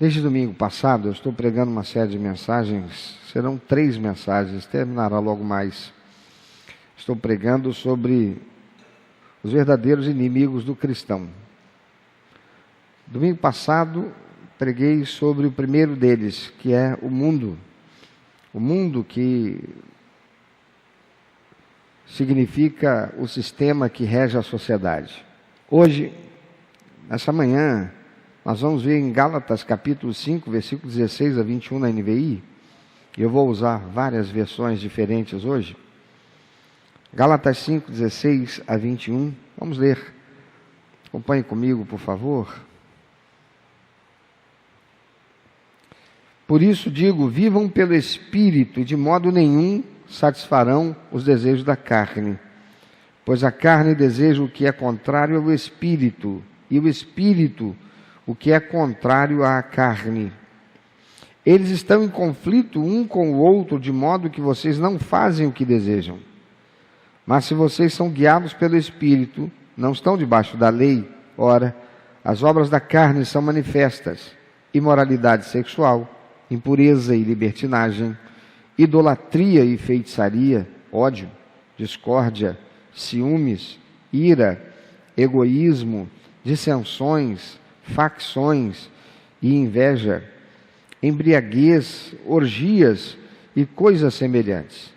Desde domingo passado, eu estou pregando uma série de mensagens, serão 3 mensagens, terminará logo mais. Estou pregando sobre os verdadeiros inimigos do cristão. Domingo passado, preguei sobre o primeiro deles, que é o mundo. O mundo que significa o sistema que rege a sociedade. Hoje, nessa manhã, nós vamos ver em Gálatas capítulo 5, versículo 16 a 21 na NVI. Eu vou usar várias versões diferentes hoje. Gálatas 5, 16 a 21. Vamos ler. Acompanhe comigo, por favor. Por isso digo, vivam pelo Espírito e de modo nenhum satisfarão os desejos da carne. Pois a carne deseja o que é contrário ao Espírito, e o Espírito o que é contrário à carne. Eles estão em conflito um com o outro, de modo que vocês não fazem o que desejam. Mas se vocês são guiados pelo Espírito, não estão debaixo da lei. Ora, as obras da carne são manifestas: imoralidade sexual, impureza e libertinagem, idolatria e feitiçaria, ódio, discórdia, ciúmes, ira, egoísmo, dissensões, facções e inveja, embriaguez, orgias e coisas semelhantes.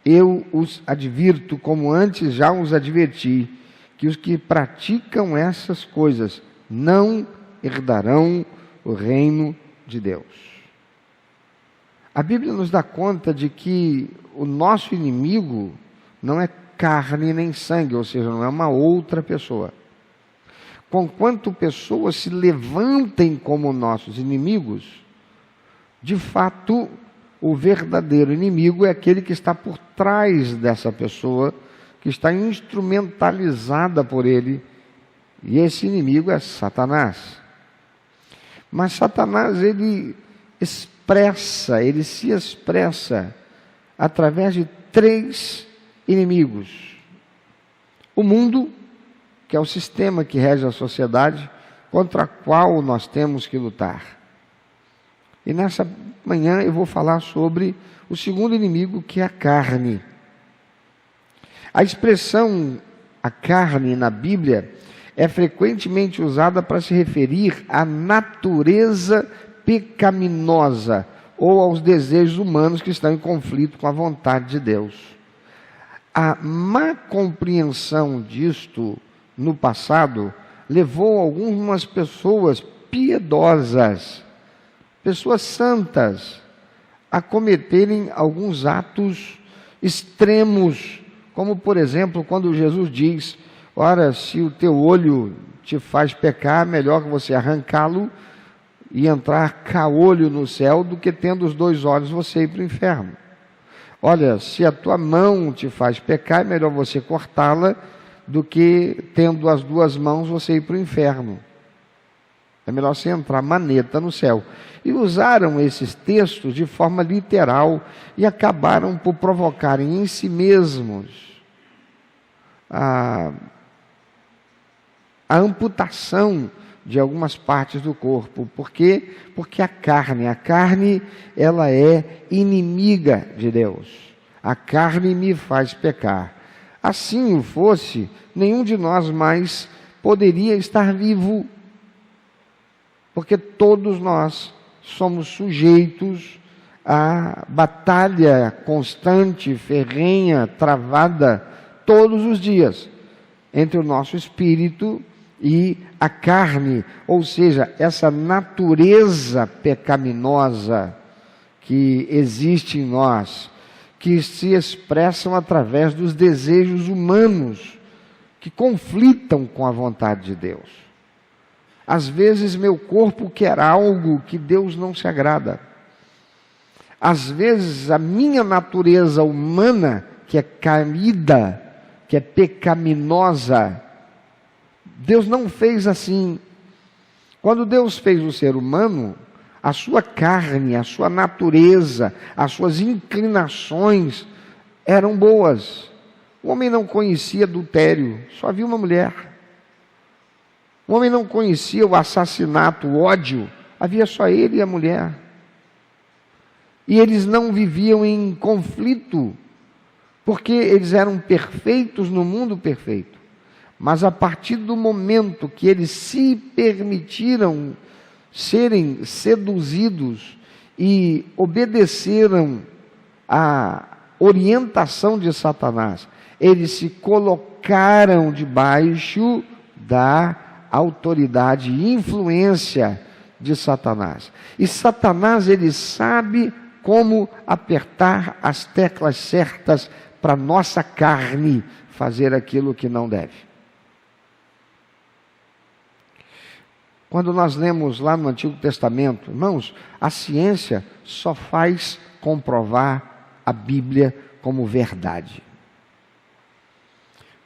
Eu os advirto, como antes já os adverti, que os que praticam essas coisas não herdarão o reino de Deus. A Bíblia nos dá conta de que o nosso inimigo não é carne nem sangue, ou seja, não é uma outra pessoa. Conquanto pessoas se levantem como nossos inimigos, de fato, o verdadeiro inimigo é aquele que está por trás dessa pessoa, que está instrumentalizada por ele, e esse inimigo é Satanás. Mas Satanás, ele se expressa através de 3 inimigos. O mundo, que é o sistema que rege a sociedade, contra o qual nós temos que lutar. E nessa manhã eu vou falar sobre o segundo inimigo, que é a carne. A expressão a carne na Bíblia é frequentemente usada para se referir à natureza pecaminosa ou aos desejos humanos que estão em conflito com a vontade de Deus. A má compreensão disto no passado levou algumas pessoas piedosas, pessoas santas, a cometerem alguns atos extremos, como por exemplo, quando Jesus diz: ora, se o teu olho te faz pecar, melhor que você arrancá-lo e entrar caolho no céu, do que tendo os 2 olhos você ir para o inferno. Olha, se a tua mão te faz pecar, é melhor você cortá-la, do que tendo as 2 mãos você ir para o inferno. É melhor você entrar maneta no céu. E usaram esses textos de forma literal e acabaram por provocarem em si mesmos a amputação de algumas partes do corpo. Por quê? Porque a carne, ela é inimiga de Deus. A carne me faz pecar. Assim o fosse, nenhum de nós mais poderia estar vivo, porque todos nós somos sujeitos à batalha constante, ferrenha, travada, todos os dias, entre o nosso espírito e a carne, ou seja, essa natureza pecaminosa que existe em nós, que se expressam através dos desejos humanos, que conflitam com a vontade de Deus. Às vezes meu corpo quer algo que Deus não se agrada. Às vezes a minha natureza humana, que é caída, que é pecaminosa, Deus não fez assim. Quando Deus fez o ser humano, a sua carne, a sua natureza, as suas inclinações eram boas. O homem não conhecia adultério, só havia uma mulher. O homem não conhecia o assassinato, o ódio, havia só ele e a mulher. E eles não viviam em conflito, porque eles eram perfeitos no mundo perfeito. Mas a partir do momento que eles se permitiram serem seduzidos e obedeceram à orientação de Satanás, eles se colocaram debaixo da autoridade e influência de Satanás. E Satanás, ele sabe como apertar as teclas certas para nossa carne fazer aquilo que não deve. Quando nós lemos lá no Antigo Testamento, irmãos, a ciência só faz comprovar a Bíblia como verdade.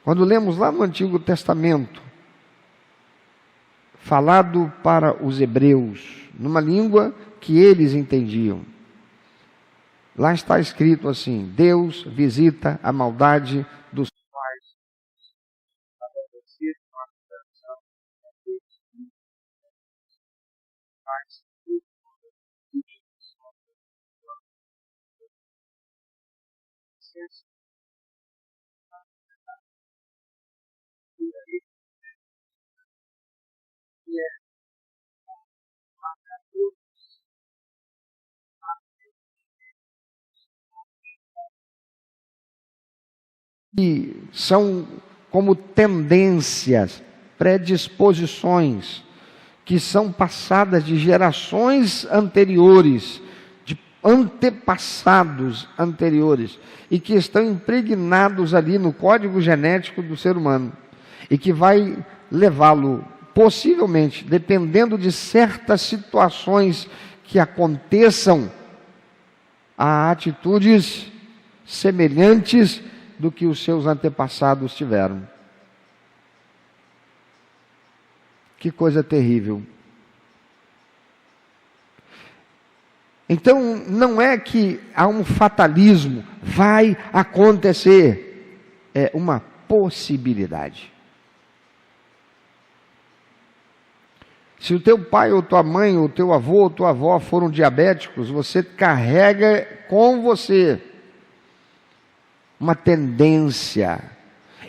Quando lemos lá no Antigo Testamento, falado para os hebreus, numa língua que eles entendiam, lá está escrito assim: Deus visita a maldade dos pais para acontecer com a geração deles. E são como tendências, predisposições, que são passadas de gerações anteriores, de antepassados anteriores, e que estão impregnados ali no código genético do ser humano, e que vai levá-lo, possivelmente, dependendo de certas situações que aconteçam, a atitudes semelhantes do que os seus antepassados tiveram. Que coisa terrível. Então, não é que há um fatalismo, vai acontecer. É uma possibilidade. Se o teu pai ou tua mãe, ou teu avô ou tua avó foram diabéticos, você carrega com você uma tendência.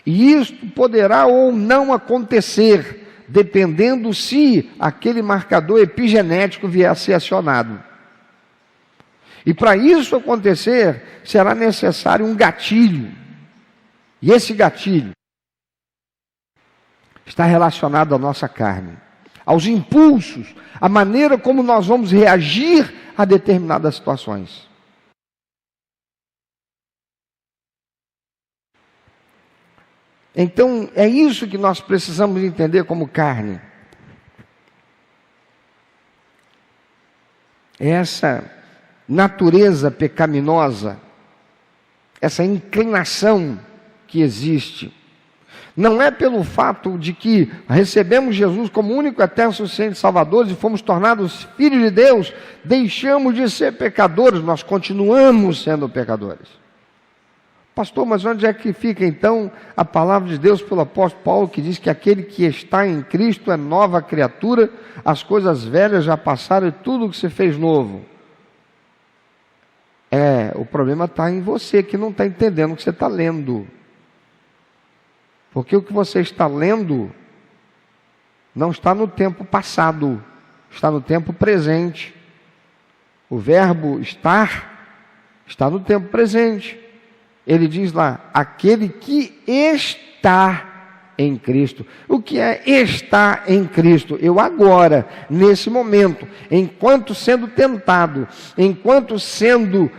E isto poderá ou não acontecer, dependendo se aquele marcador epigenético vier a ser acionado. E para isso acontecer, será necessário um gatilho. E esse gatilho está relacionado à nossa carne, aos impulsos, à maneira como nós vamos reagir a determinadas situações. Então, é isso que nós precisamos entender como carne. Essa natureza pecaminosa, essa inclinação que existe, não é pelo fato de que recebemos Jesus como único, eterno, suficiente Salvador e fomos tornados filhos de Deus, deixamos de ser pecadores, nós continuamos sendo pecadores. Pastor, mas onde é que fica então a palavra de Deus pelo apóstolo Paulo, que diz que aquele que está em Cristo é nova criatura, as coisas velhas já passaram e tudo que se fez novo? O problema está em você, que não está entendendo o que você está lendo. Porque o que você está lendo não está no tempo passado, está no tempo presente. O verbo estar está no tempo presente. Ele diz lá, aquele que está em Cristo. O que é estar em Cristo? Eu agora, nesse momento, enquanto sendo tentado, enquanto sendo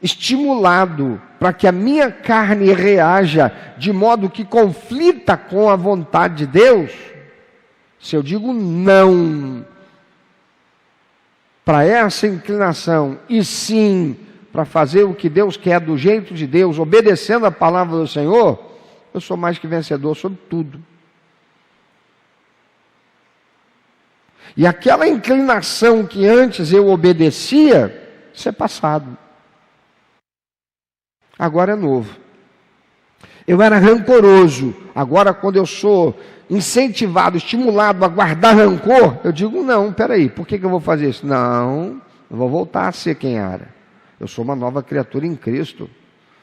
estimulado para que a minha carne reaja de modo que conflita com a vontade de Deus, se eu digo não para essa inclinação e sim para fazer o que Deus quer do jeito de Deus, obedecendo a palavra do Senhor, eu sou mais que vencedor sobre tudo. E aquela inclinação que antes eu obedecia, isso é passado. Agora é novo. Eu era rancoroso. Agora, quando eu sou incentivado, estimulado a guardar rancor, eu digo, não, peraí, por que eu vou fazer isso? Não, eu vou voltar a ser quem era. Eu sou uma nova criatura em Cristo.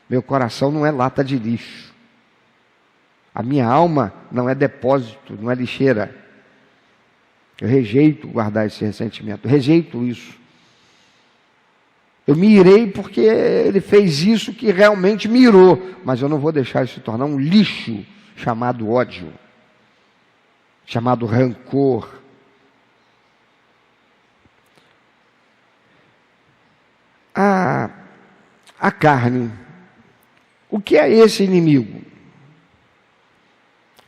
Meu coração não é lata de lixo. A minha alma não é depósito, não é lixeira. Eu rejeito guardar esse ressentimento, rejeito isso. Eu me irei porque ele fez isso que realmente me irou, mas eu não vou deixar isso se tornar um lixo chamado ódio, chamado rancor. A carne. O que é esse inimigo?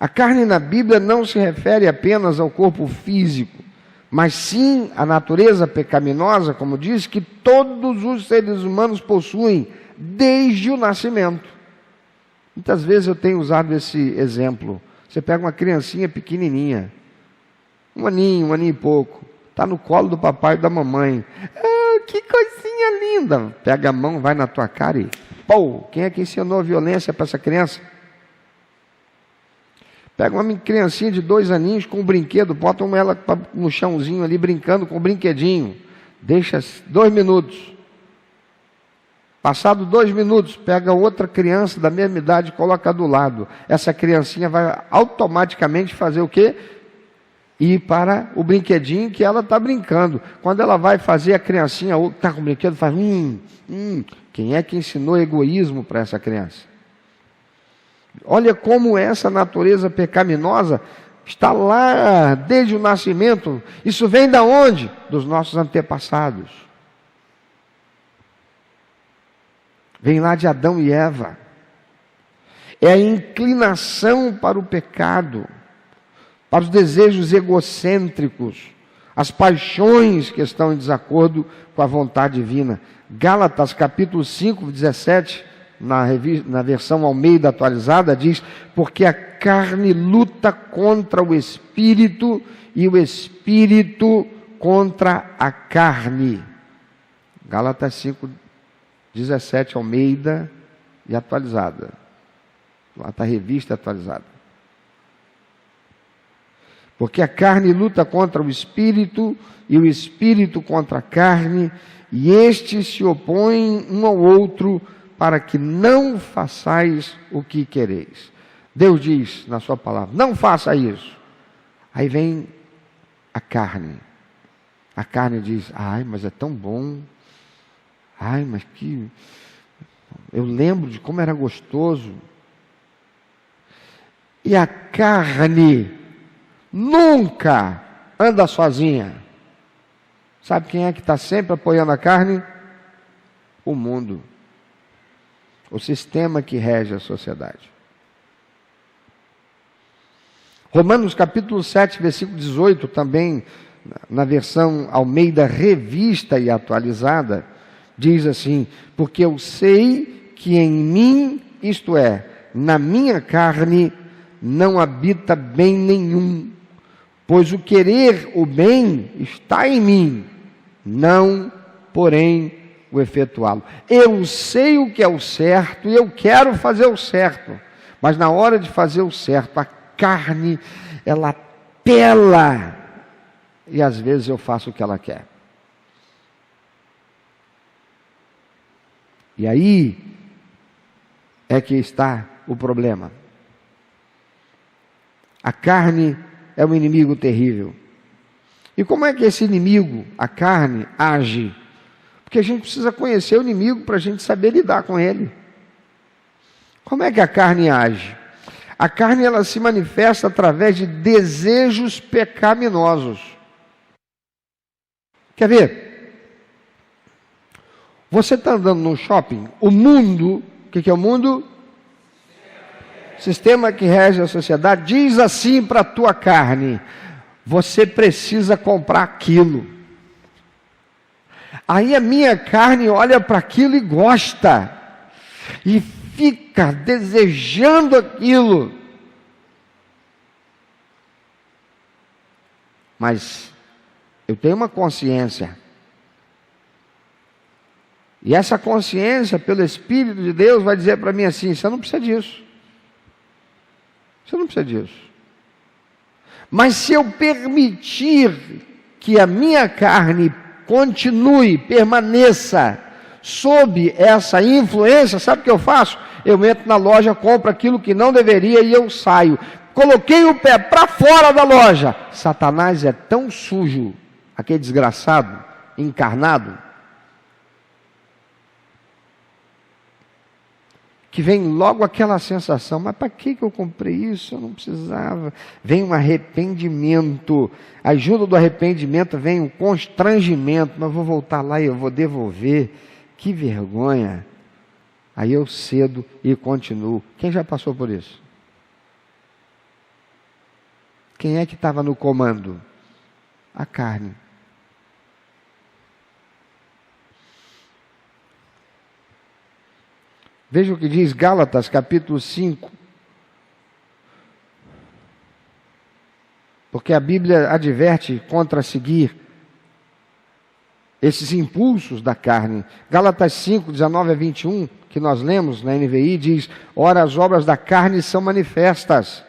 A carne na Bíblia não se refere apenas ao corpo físico, mas sim à natureza pecaminosa, como diz, que todos os seres humanos possuem desde o nascimento. Muitas vezes eu tenho usado esse exemplo. Você pega uma criancinha pequenininha, um aninho e pouco, está no colo do papai e da mamãe. Ah, que coisinha linda! Pega a mão, vai na tua cara e... Pô, quem é que ensinou a violência para essa criança? Pega uma criancinha de 2 aninhos com um brinquedo, botam ela no chãozinho ali brincando com o brinquedinho. Deixa 2 minutos. Passado 2 minutos, pega outra criança da mesma idade e coloca do lado. Essa criancinha vai automaticamente fazer o quê? Ir para o brinquedinho que ela está brincando. Quando ela vai fazer, a criancinha está com o brinquedo, faz Quem é que ensinou egoísmo para essa criança? Olha como essa natureza pecaminosa está lá desde o nascimento. Isso vem da onde? Dos nossos antepassados. Vem lá de Adão e Eva. É a inclinação para o pecado, para os desejos egocêntricos, as paixões que estão em desacordo com a vontade divina. Gálatas capítulo 5, 17, na versão Almeida atualizada, diz: porque a carne luta contra o espírito e o espírito contra a carne. Gálatas 5, 17, Almeida e atualizada. Lá está a revista atualizada. Porque a carne luta contra o espírito e o espírito contra a carne, e estes se opõem um ao outro para que não façais o que quereis. Deus diz na sua palavra, não faça isso. Aí vem a carne. A carne diz, ai, mas é tão bom. Ai, mas que... Eu lembro de como era gostoso. E a carne nunca anda sozinha. Sabe quem é que está sempre apoiando a carne? O mundo. O sistema que rege a sociedade. Romanos capítulo 7, versículo 18, também na versão Almeida Revista e Atualizada, diz assim: porque eu sei que em mim, isto é, na minha carne, não habita bem nenhum, pois o querer o bem está em mim, não, porém, o efetuá-lo. Eu sei o que é o certo e eu quero fazer o certo, mas na hora de fazer o certo, a carne, ela apela, e às vezes eu faço o que ela quer. E aí é que está o problema. A carne é um inimigo terrível. E como é que esse inimigo, a carne, age? Porque a gente precisa conhecer o inimigo para a gente saber lidar com ele. Como é que a carne age? A carne, ela se manifesta através de desejos pecaminosos. Quer ver? Você está andando no shopping, o mundo, o que é o mundo? Sistema que rege a sociedade, diz assim para a tua carne: você precisa comprar aquilo. Aí a minha carne olha para aquilo e gosta, e fica desejando aquilo. Mas eu tenho uma consciência, e essa consciência, pelo Espírito de Deus, vai dizer para mim assim: você não precisa disso. Você não precisa disso. Mas se eu permitir que a minha carne continue, permaneça sob essa influência, sabe o que eu faço? Eu entro na loja, compro aquilo que não deveria e eu saio. Coloquei o pé para fora da loja. Satanás é tão sujo, aquele desgraçado, encarnado, que vem logo aquela sensação, mas para que eu comprei isso? Eu não precisava. Vem um arrependimento, a ajuda do arrependimento vem um constrangimento, mas vou voltar lá e eu vou devolver, que vergonha. Aí eu cedo e continuo. Quem já passou por isso? Quem é que estava no comando? A carne. Veja o que diz Gálatas, capítulo 5. Porque a Bíblia adverte contra seguir esses impulsos da carne. Gálatas 5, 19 a 21, que nós lemos na NVI, diz: ora, as obras da carne são manifestas.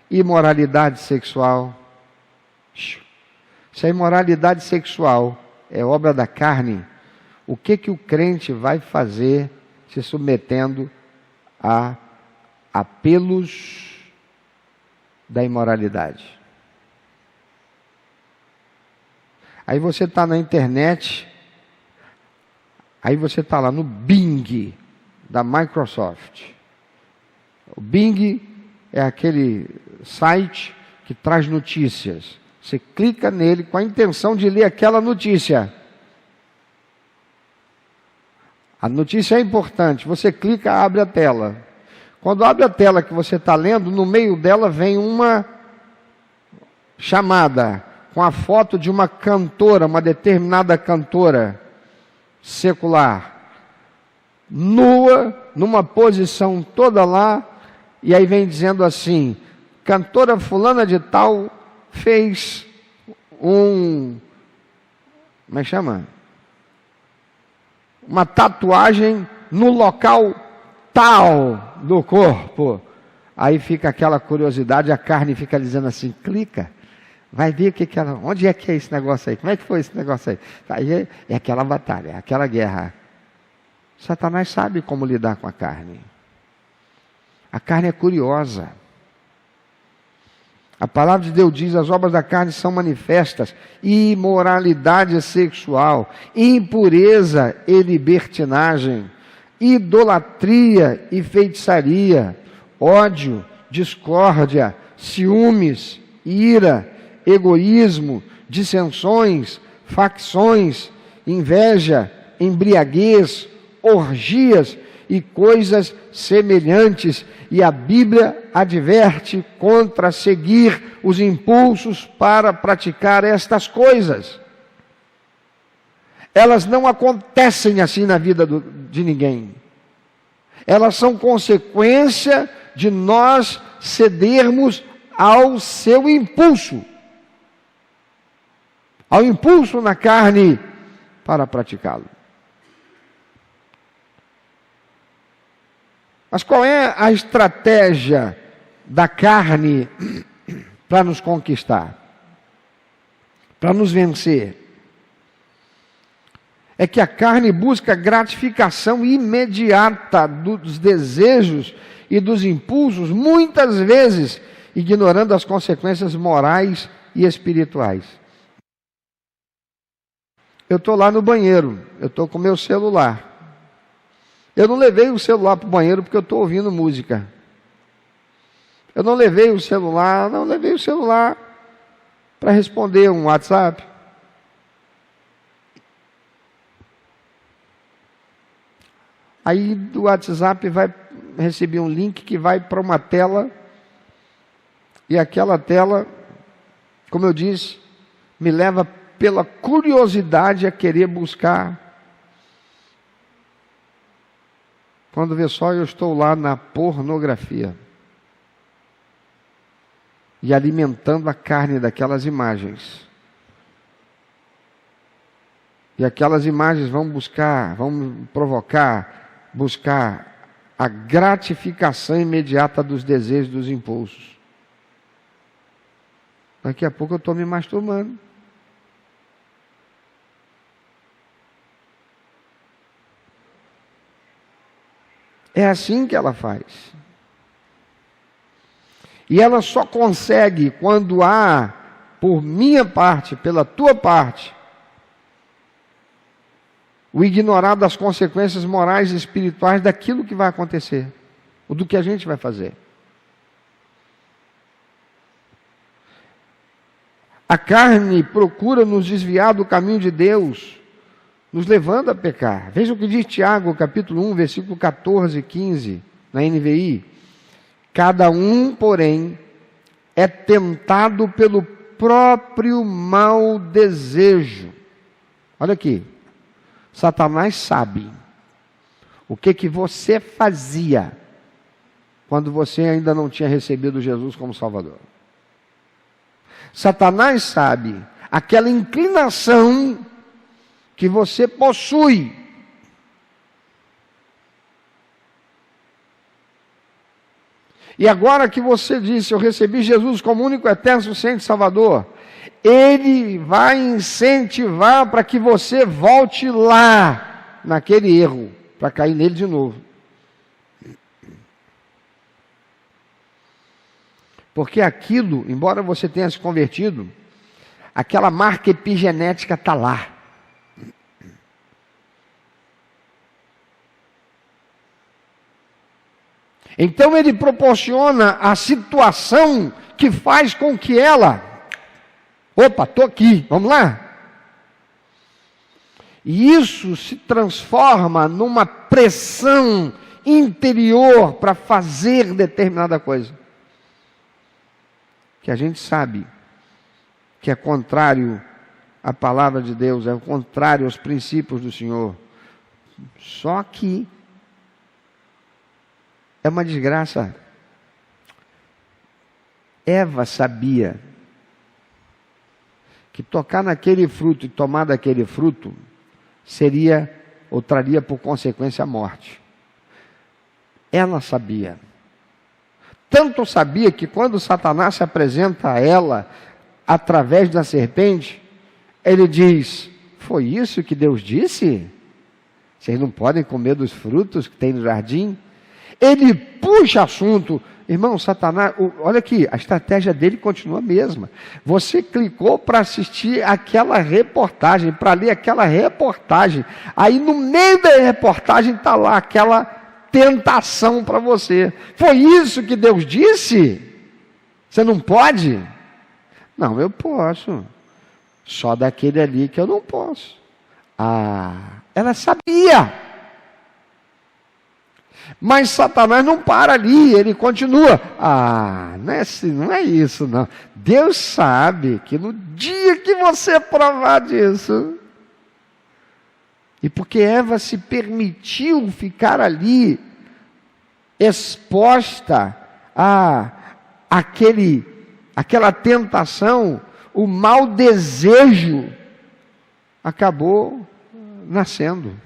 Imoralidade sexual. Se a imoralidade sexual é obra da carne, o que o crente vai fazer se submetendo a apelos da imoralidade? Aí você está na internet, aí você está lá no Bing da Microsoft. O Bing é aquele site que traz notícias. Você clica nele com a intenção de ler aquela notícia. A notícia é importante. Você clica, abre a tela. Quando abre a tela que você está lendo, no meio dela vem uma chamada com a foto de uma cantora, uma determinada cantora secular, nua, numa posição toda lá, e aí vem dizendo assim: cantora fulana de tal fez como é que chama? Uma tatuagem no local tal do corpo. Aí fica aquela curiosidade, a carne fica dizendo assim: clica, vai ver o que ela, onde é que é esse negócio aí, como é que foi esse negócio aí? Aí é aquela batalha, é aquela guerra. Satanás sabe como lidar com a carne. A carne é curiosa. A palavra de Deus diz: as obras da carne são manifestas: imoralidade sexual, impureza e libertinagem, idolatria e feitiçaria, ódio, discórdia, ciúmes, ira, egoísmo, dissensões, facções, inveja, embriaguez, orgias e coisas semelhantes. E a Bíblia adverte contra seguir os impulsos para praticar estas coisas. Elas não acontecem assim na vida de ninguém. Elas são consequência de nós cedermos ao seu impulso. Ao impulso na carne para praticá-lo. Mas qual é a estratégia da carne para nos conquistar? Para nos vencer? É que a carne busca gratificação imediata dos desejos e dos impulsos, muitas vezes ignorando as consequências morais e espirituais. Eu estou lá no banheiro, eu estou com o meu celular. Eu não levei o celular para o banheiro porque eu estou ouvindo música. Eu não levei o celular para responder um WhatsApp. Aí do WhatsApp vai receber um link que vai para uma tela. E aquela tela, como eu disse, me leva pela curiosidade a querer buscar. Quando vê só, eu estou lá na pornografia. E alimentando a carne daquelas imagens. E aquelas imagens vão buscar a gratificação imediata dos desejos, dos impulsos. Daqui a pouco eu estou me masturbando. É assim que ela faz. E ela só consegue quando há, por minha parte, pela tua parte, o ignorar das consequências morais e espirituais daquilo que vai acontecer, ou do que a gente vai fazer. A carne procura nos desviar do caminho de Deus, nos levando a pecar. Veja o que diz Tiago, capítulo 1, versículo 14 e 15, na NVI. Cada um, porém, é tentado pelo próprio mau desejo. Olha aqui. Satanás sabe o que você fazia quando você ainda não tinha recebido Jesus como Salvador. Satanás sabe aquela inclinação que você possui. E agora que você disse, eu recebi Jesus como único, eterno, suficiente Salvador, Ele vai incentivar para que você volte lá, naquele erro, para cair nele de novo. Porque aquilo, embora você tenha se convertido, aquela marca epigenética está lá. Então ele proporciona a situação que faz com que ela, opa, estou aqui, vamos lá. E isso se transforma numa pressão interior para fazer determinada coisa. Que a gente sabe que é contrário à palavra de Deus, é contrário aos princípios do Senhor. Só que é uma desgraça. Eva sabia que tocar naquele fruto e tomar daquele fruto seria ou traria por consequência a morte. Ela sabia. Tanto sabia que quando Satanás se apresenta a ela através da serpente, ele diz: foi isso que Deus disse? Vocês não podem comer dos frutos que tem no jardim? Ele puxa assunto. Irmão, Satanás, olha aqui, a estratégia dele continua a mesma. Você clicou para assistir aquela reportagem, para ler aquela reportagem. Aí no meio da reportagem está lá aquela tentação para você. Foi isso que Deus disse? Você não pode? Não, eu posso. Só daquele ali que eu não posso. Ela sabia. Mas Satanás não para ali, ele continua. Não é isso não. Deus sabe que no dia que você provar disso, e porque Eva se permitiu ficar ali, exposta a aquela tentação, o mau desejo acabou nascendo.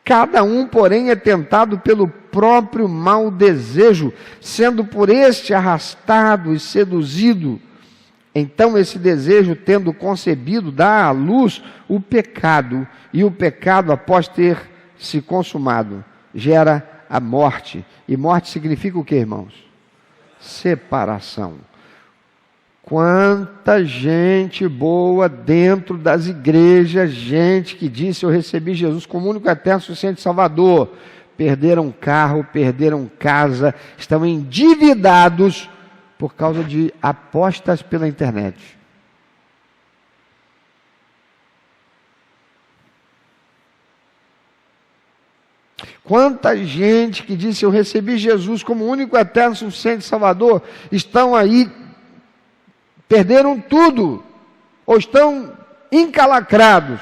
Cada um, porém, é tentado pelo próprio mau desejo, sendo por este arrastado e seduzido. Então esse desejo, tendo concebido, dá à luz o pecado, e o pecado, após ter se consumado, gera a morte. E morte significa o que, irmãos? Separação. Quanta gente boa dentro das igrejas, gente que disse, eu recebi Jesus como único, eterno, suficiente Salvador. Perderam carro, perderam casa, estão endividados por causa de apostas pela internet. Quanta gente que disse, eu recebi Jesus como único, eterno, suficiente Salvador, estão aí, perderam tudo, ou estão encalacrados.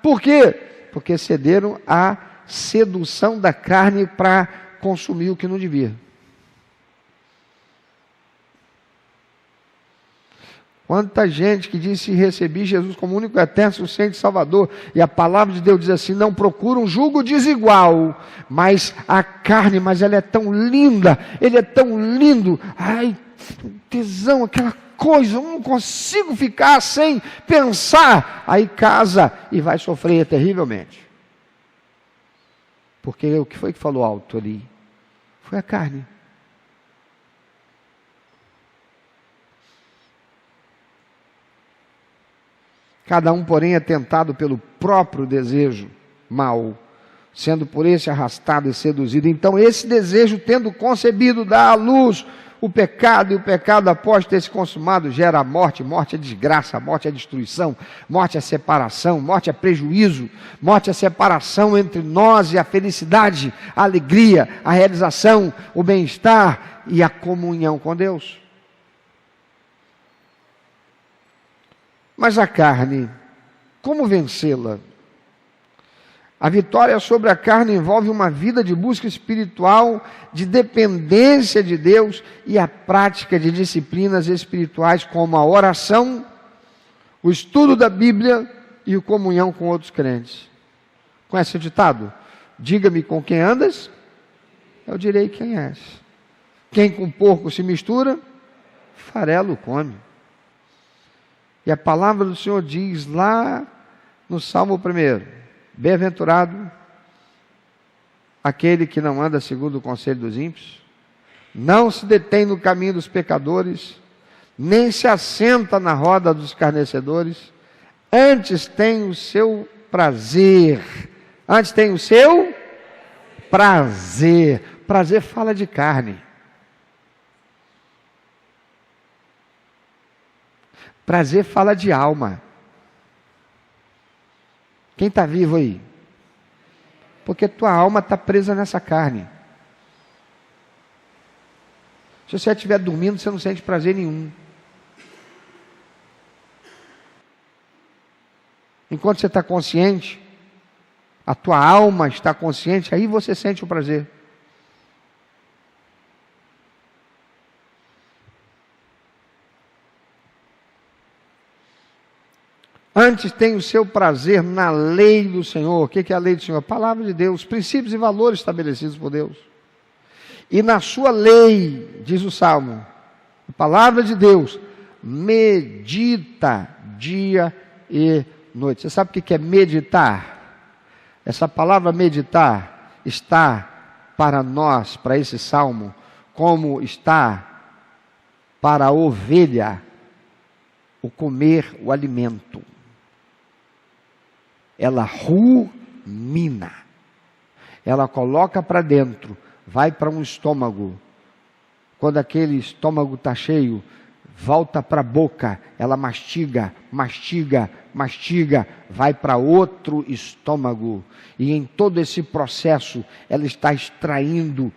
Por quê? Porque cederam à sedução da carne para consumir o que não devia. Quanta gente que disse, recebi Jesus como único, eterno, suficiente Salvador, e a palavra de Deus diz assim, não procura um jugo desigual, mas a carne, mas ela é tão linda, ele é tão lindo, ai, tesão, aquela coisa, eu não consigo ficar sem pensar. Aí casa e vai sofrer terrivelmente. Porque o que foi que falou alto ali? Foi a carne. Cada um, porém, é tentado pelo próprio desejo mau, sendo por esse arrastado e seduzido. Então, esse desejo, tendo concebido, dá à luz o pecado, e o pecado, após ter se consumado, gera a morte. Morte é desgraça, morte é destruição, morte é separação, morte é prejuízo, morte é separação entre nós e a felicidade, a alegria, a realização, o bem-estar e a comunhão com Deus. Mas a carne, como vencê-la? A vitória sobre a carne envolve uma vida de busca espiritual, de dependência de Deus e a prática de disciplinas espirituais como a oração, o estudo da Bíblia e a comunhão com outros crentes. Conhece o ditado? Diga-me com quem andas, eu direi quem és. Quem com porco se mistura, farelo come. E a palavra do Senhor diz lá no Salmo 1: bem-aventurado aquele que não anda segundo o conselho dos ímpios, não se detém no caminho dos pecadores, nem se assenta na roda dos escarnecedores, antes tem o seu prazer. Antes tem o seu prazer. Prazer fala de carne. Prazer fala de alma. Quem está vivo aí? Porque tua alma está presa nessa carne. Se você estiver dormindo, você não sente prazer nenhum. Enquanto você está consciente, a tua alma está consciente, aí você sente o prazer. Antes tem o seu prazer na lei do Senhor. O que é a lei do Senhor? A palavra de Deus, princípios e valores estabelecidos por Deus. E na sua lei, diz o Salmo, a palavra de Deus, medita dia e noite. Você sabe o que é meditar? Essa palavra meditar está para nós, para esse Salmo, como está para a ovelha o comer o alimento. Ela rumina, ela coloca para dentro, vai para um estômago. Quando aquele estômago está cheio, volta para a boca, ela mastiga, mastiga, mastiga, vai para outro estômago. E em todo esse processo, ela está extraindo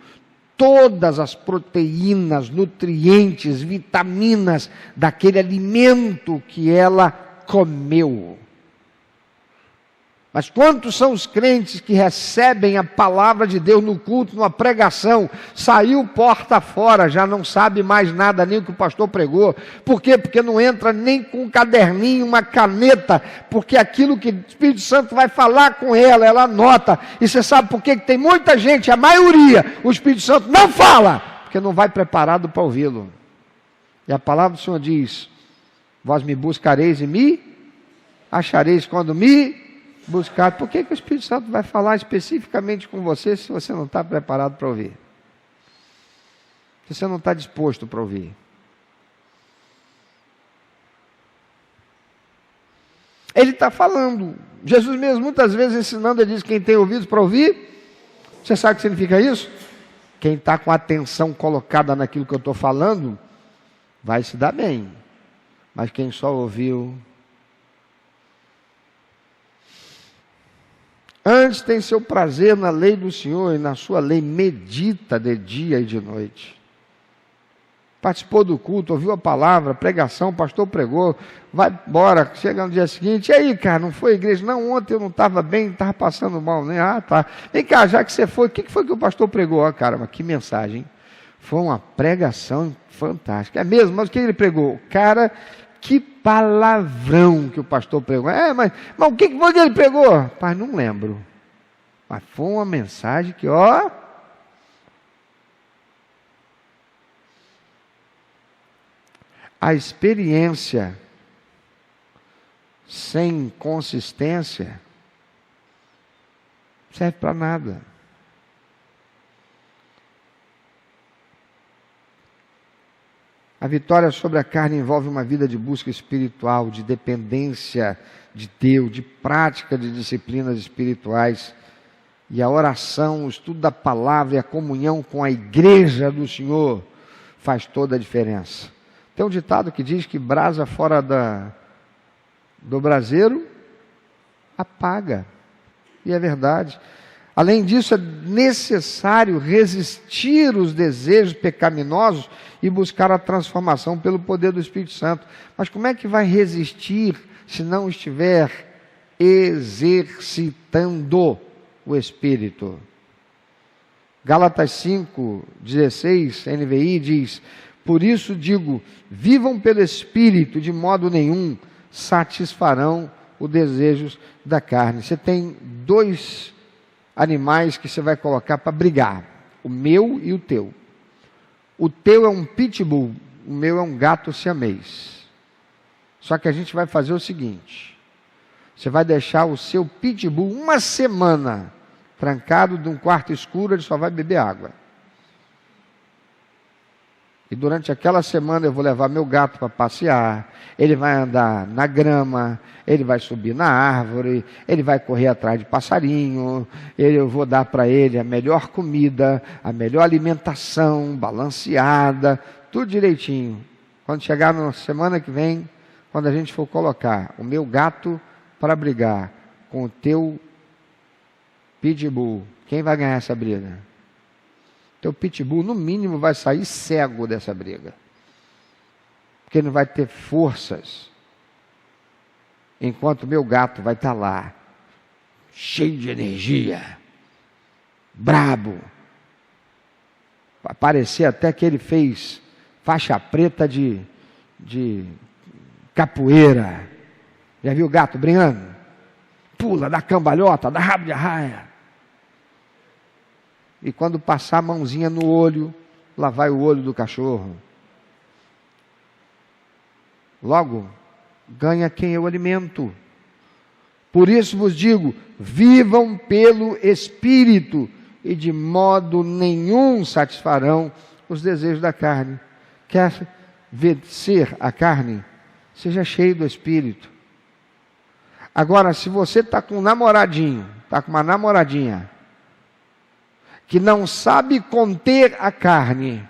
todas as proteínas, nutrientes, vitaminas daquele alimento que ela comeu. Mas quantos são os crentes que recebem a palavra de Deus no culto, numa pregação, saiu porta fora, já não sabe mais nada, nem o que o pastor pregou. Por quê? Porque não entra nem com um caderninho, uma caneta, porque aquilo que o Espírito Santo vai falar com ela anota. E você sabe por quê? Que tem muita gente, a maioria, o Espírito Santo não fala, porque não vai preparado para ouvi-lo. E a palavra do Senhor diz: vós me buscareis e me achareis quando me buscar. Por que o Espírito Santo vai falar especificamente com você se você não está preparado para ouvir? Se você não está disposto para ouvir? Ele está falando. Jesus mesmo muitas vezes ensinando, ele diz: quem tem ouvidos para ouvir. Você sabe o que significa isso? Quem está com a atenção colocada naquilo que eu estou falando, vai se dar bem. Mas quem só ouviu... Antes tem seu prazer na lei do Senhor, e na sua lei medita de dia e de noite. Participou do culto, ouviu a palavra, pregação, o pastor pregou, vai embora, chega no dia seguinte: e aí, cara, não foi à igreja? Não, ontem eu não estava bem, estava passando mal, né? Ah, tá. Vem cá, já que você foi, o que foi que o pastor pregou? Ah, cara, mas que mensagem. Foi uma pregação fantástica. É mesmo, mas o que ele pregou? Cara, que palavrão que o pastor pregou. Mas o que foi que ele pregou? Pai, não lembro. Mas foi uma mensagem que, ó... A experiência sem consistência não serve para nada. A vitória sobre a carne envolve uma vida de busca espiritual, de dependência de Deus, de prática de disciplinas espirituais. E a oração, o estudo da palavra e a comunhão com a igreja do Senhor faz toda a diferença. Tem um ditado que diz que brasa fora do braseiro apaga. E é verdade. Além disso, é necessário resistir os desejos pecaminosos e buscar a transformação pelo poder do Espírito Santo. Mas como é que vai resistir se não estiver exercitando o Espírito? Gálatas 5:16, NVI diz: por isso digo, vivam pelo Espírito, de modo nenhum satisfarão os desejos da carne. Você tem dois animais que você vai colocar para brigar, o meu e o teu. O teu é um pitbull, o meu é um gato siamês. Só que a gente vai fazer o seguinte: você vai deixar o seu pitbull uma semana trancado num quarto escuro, ele só vai beber água. E durante aquela semana eu vou levar meu gato para passear, ele vai andar na grama, ele vai subir na árvore, ele vai correr atrás de passarinho, eu vou dar para ele a melhor comida, a melhor alimentação, balanceada, tudo direitinho. Quando chegar na semana que vem, quando a gente for colocar o meu gato para brigar com o teu pitbull, quem vai ganhar essa briga? Teu pitbull, no mínimo, vai sair cego dessa briga. Porque ele não vai ter forças. Enquanto o meu gato vai estar lá, cheio de energia, brabo. Vai parecer até que ele fez faixa preta de capoeira. Já viu o gato brincando? Pula, dá cambalhota, dá rabo de arraia. E quando passar a mãozinha no olho, lá vai o olho do cachorro. Logo, ganha quem eu alimento. Por isso vos digo, vivam pelo Espírito, e de modo nenhum satisfarão os desejos da carne. Quer vencer a carne? Seja cheio do Espírito. Agora, se você está com um namoradinho, está com uma namoradinha, que não sabe conter a carne,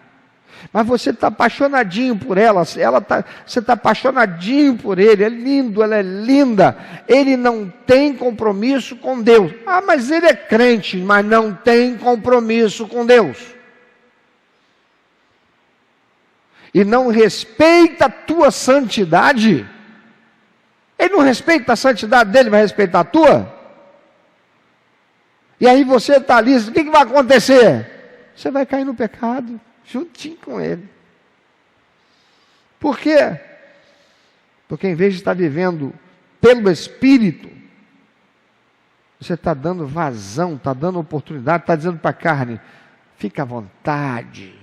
mas você está apaixonadinho por ela, você está apaixonadinho por ele, é lindo, ela é linda, ele não tem compromisso com Deus. Ah, mas ele é crente, mas não tem compromisso com Deus. E não respeita a tua santidade. Ele não respeita a santidade dele, vai respeitar a tua? E aí você está ali, o que vai acontecer? Você vai cair no pecado, juntinho com ele. Por quê? Porque em vez de estar vivendo pelo Espírito, você está dando vazão, está dando oportunidade, está dizendo para a carne, fica à vontade.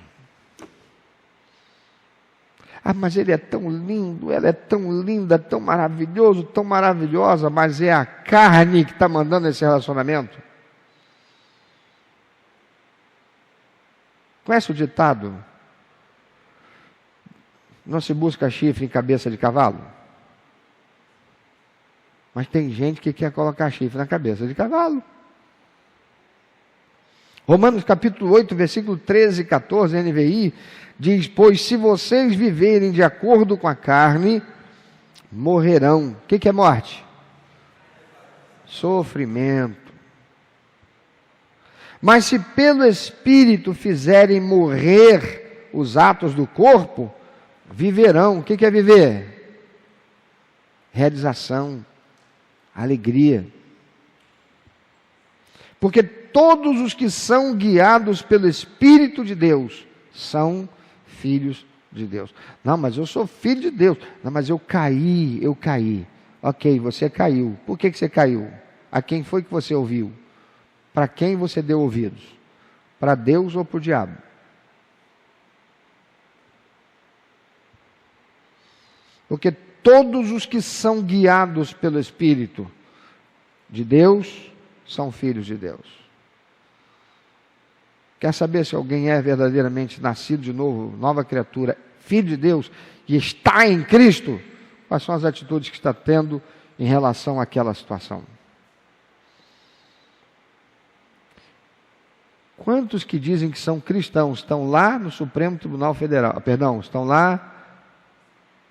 Ah, mas ele é tão lindo, ela é tão linda, tão maravilhoso, tão maravilhosa, mas é a carne que está mandando esse relacionamento. Conhece o ditado? Não se busca chifre em cabeça de cavalo? Mas tem gente que quer colocar chifre na cabeça de cavalo. Romanos capítulo 8, versículo 13 e 14, NVI, diz: pois se vocês viverem de acordo com a carne, morrerão. O que é morte? Sofrimento. Mas se pelo Espírito fizerem morrer os atos do corpo, viverão. O que é viver? Realização, alegria. Porque todos os que são guiados pelo Espírito de Deus são filhos de Deus. Não, mas eu sou filho de Deus. Não, mas eu caí. Ok, você caiu. Por que você caiu? A quem foi que você ouviu? Para quem você deu ouvidos? Para Deus ou para o diabo? Porque todos os que são guiados pelo Espírito de Deus são filhos de Deus. Quer saber se alguém é verdadeiramente nascido de novo, nova criatura, filho de Deus, e está em Cristo? Quais são as atitudes que está tendo em relação àquela situação? Quantos que dizem que são cristãos estão lá no Supremo Tribunal Federal, estão lá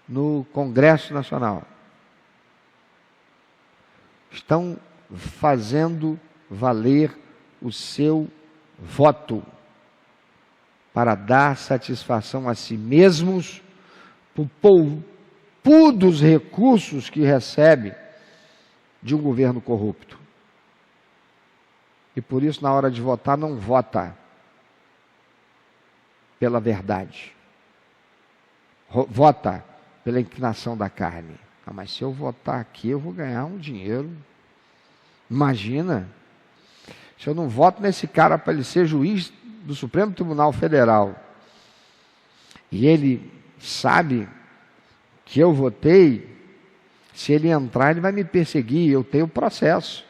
no Congresso Nacional? Estão fazendo valer o seu voto para dar satisfação a si mesmos por poupudos recursos que recebe de um governo corrupto. E por isso, na hora de votar, não vota pela verdade. Vota pela inclinação da carne. Ah, mas se eu votar aqui, eu vou ganhar um dinheiro. Imagina, se eu não voto nesse cara para ele ser juiz do Supremo Tribunal Federal, e ele sabe que eu votei, se ele entrar, ele vai me perseguir, eu tenho processo.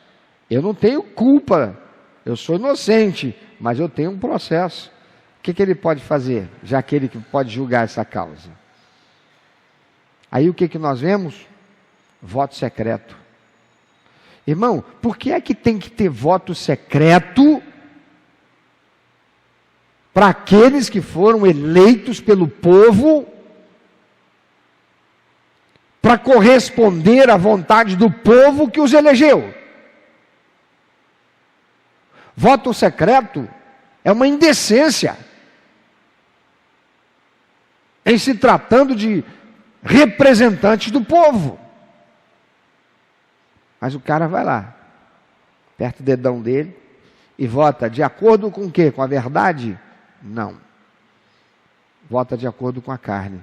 Eu não tenho culpa, eu sou inocente, mas eu tenho um processo. O que ele pode fazer, já que ele pode julgar essa causa? Aí o que nós vemos? Voto secreto. Irmão, por que é que tem que ter voto secreto para aqueles que foram eleitos pelo povo para corresponder à vontade do povo que os elegeu? Voto secreto é uma indecência em se tratando de representantes do povo. Mas o cara vai lá, aperta o dedão dele e vota de acordo com o quê? Com a verdade? Não. Vota de acordo com a carne.